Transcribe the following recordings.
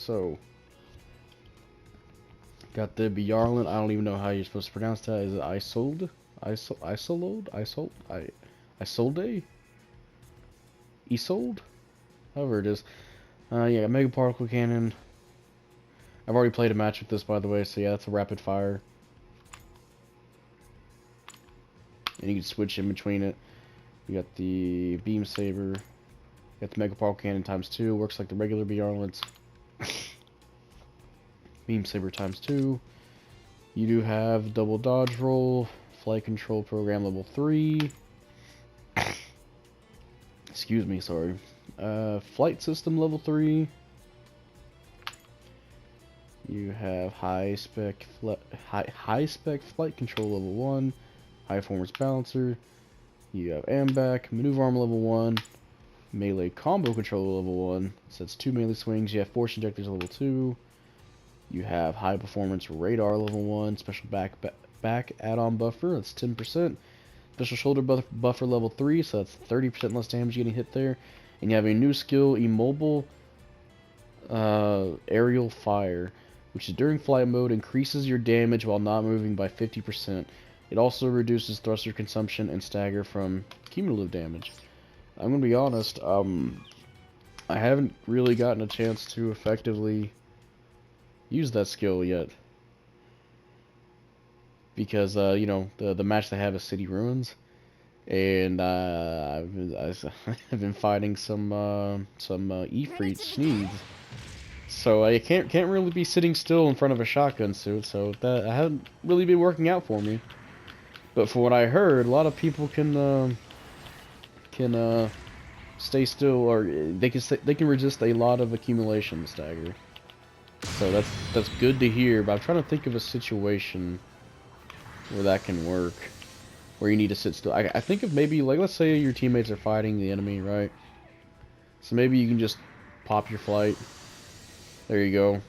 So, got the Byarlant. I don't even know how you're supposed to pronounce that. Is it Isolde? Isolde? Isolde? However it is. Yeah, Mega Particle Cannon. I've already played a match with this, by the way, so yeah, that's a rapid fire. And you can switch in between it. You got the Beam Saber. Got the Mega Particle Cannon ×2. Works like the regular Byarlants. Beam Saber ×2. You do have double dodge roll. Flight control program level 3. Excuse me, sorry. Flight system level 3. You have high spec flight control level 1. High performance balancer. You have AMBAC, maneuver arm level 1. Melee combo controller level 1. So that's 2 melee swings. You have force injectors level 2. You have high performance radar level 1. Special back add-on buffer. That's 10%. Special shoulder buffer level 3. So that's 30% less damage getting hit there. And you have a new skill, immobile aerial fire, which is during flight mode increases your damage while not moving by 50%. It also reduces thruster consumption and stagger from cumulative damage. I'm gonna be honest, I haven't really gotten a chance to effectively use that skill yet. Because, you know, the match they have is City Ruins. And, I've been fighting some Ifrit Sneeds. So I can't really be sitting still in front of a shotgun suit, so that hasn't really been working out for me. But for what I heard, a lot of people can stay still, or they can resist a lot of accumulation stagger. So that's good to hear. But I'm trying to think of a situation where that can work, where you need to sit still. I think of maybe, like, let's say your teammates are fighting the enemy, right? So maybe you can just pop your flight. There you go.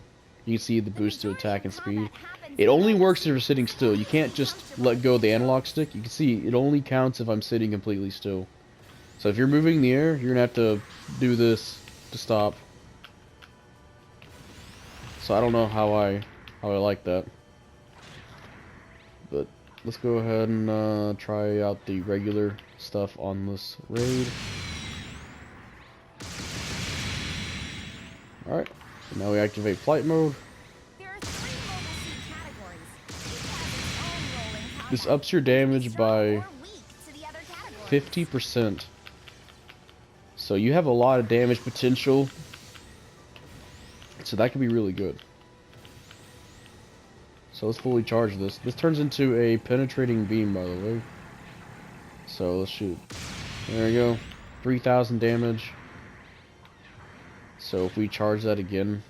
You can see the boost to attack and speed. It only works if you're sitting still. You can't just let go of the analog stick. You can see it only counts if I'm sitting completely still. So if you're moving in the air, you're gonna have to do this to stop. So I don't know how I like that. But let's go ahead and try out the regular stuff on this raid. Alright, so now we activate flight mode. This ups your damage by 50%. So you have a lot of damage potential. So that could be really good. So let's fully charge this. This turns into a penetrating beam, by the way. So let's shoot. There we go. 3,000 damage. So if we charge that again,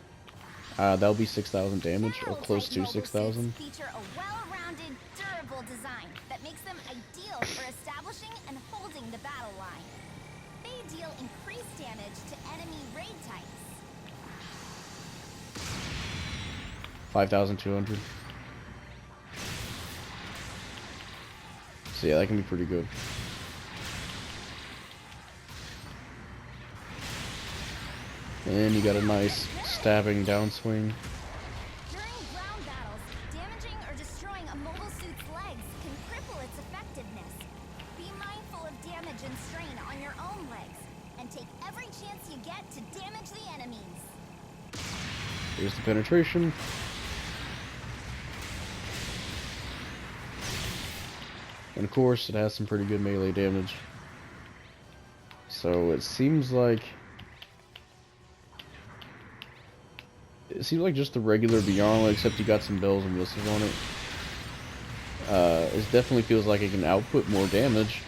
that'll be 6,000 damage, or close to 6,000. Feature a well-rounded, durable design that makes them ideal for establishing and holding the battle line. They deal increased damage to enemy raid types. 5,200. So yeah, that can be pretty good. And you got a nice stabbing downswing. During ground battles, damaging or destroying a mobile suit's legs can cripple its effectiveness. Be mindful of damage and strain on your own legs, and take every chance you get to damage the enemies. Here's the penetration. And of course, it has some pretty good melee damage. So it seems like just the regular Byarlant, except you got some bells and whistles on it. It definitely feels like it can output more damage.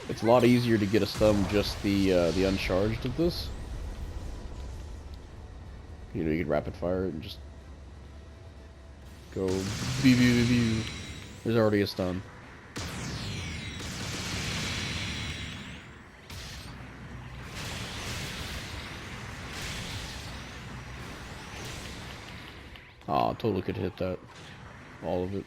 It's a lot easier to get a stun just the uncharged of this. You know, you could rapid fire it and just go. There's already a stun. Aw, totally could hit that. All of it.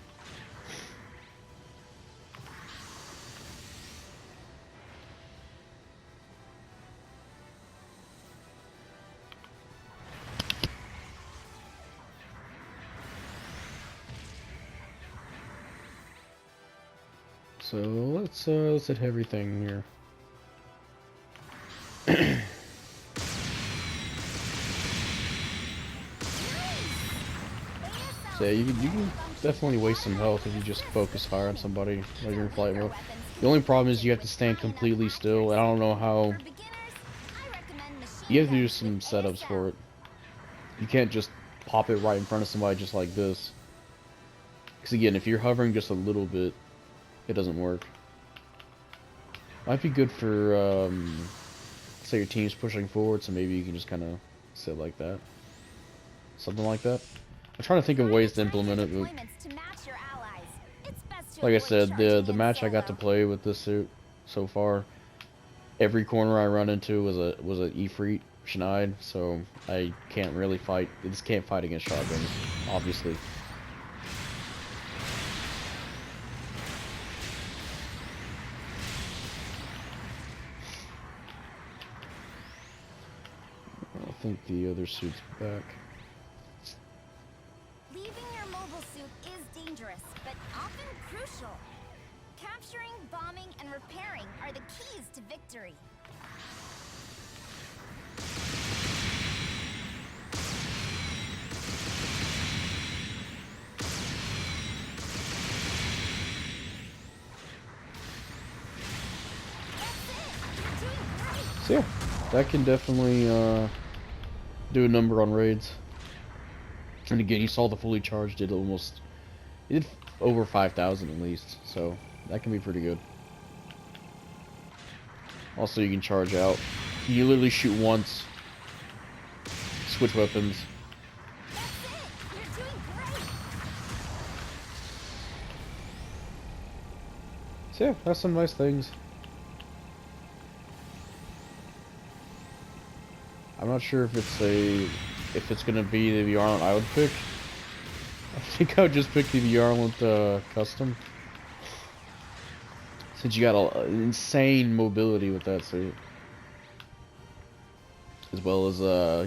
So let's hit everything here. So yeah, you can definitely waste some health if you just focus fire on somebody while you're in flight mode. The only problem is you have to stand completely still, and I don't know how. You have to do some setups for it. You can't just pop it right in front of somebody just like this. Because again, if you're hovering just a little bit, it doesn't work. Might be good for, say your team's pushing forward, so maybe you can just kind of sit like that. Something like that. I'm trying to think of ways to implement it, but like I said, the match I got to play with this suit so far, every corner I run into was a Ifrit Schneid, so I can't really fight. I just can't fight against shotguns, obviously. I think the other suit's back. Leaving your mobile suit is dangerous, but often crucial. Capturing, bombing, and repairing are the keys to victory. So yeah, that can definitely do a number on raids. And again, you saw the fully charged did almost, it did over 5,000 at least, so that can be pretty good. Also, you can charge out. You literally shoot once, switch weapons. So yeah, that's some nice things. I'm not sure if it's gonna be the Byarlant I would pick. I think I would just pick the Byarlant custom, since you got an insane mobility with that suit, as well as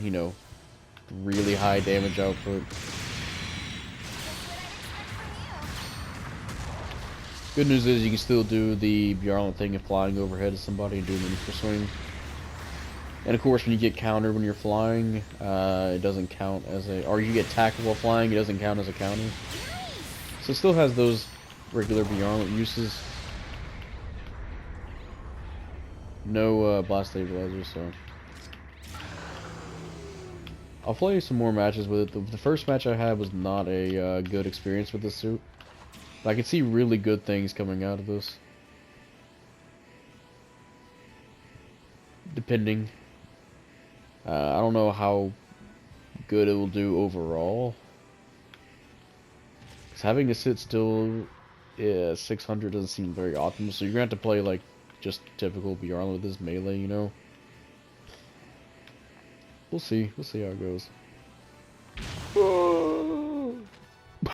you know, really high damage output. Good news is you can still do the Byarlant thing of flying overhead of somebody and doing an infra swing. And of course, when you get countered when you're flying, it doesn't count as a, or you get tackled while flying, it doesn't count as a counter. So it still has those regular Byarlant uses. No blast stabilizer, so I'll play some more matches with it. The first match I had was not a good experience with this suit. But I can see really good things coming out of this, depending. I don't know how good it will do overall, because having to sit still, 600 doesn't seem very optimal. So you're gonna have to play like just typical Byarlant with this melee, you know. We'll see how it goes.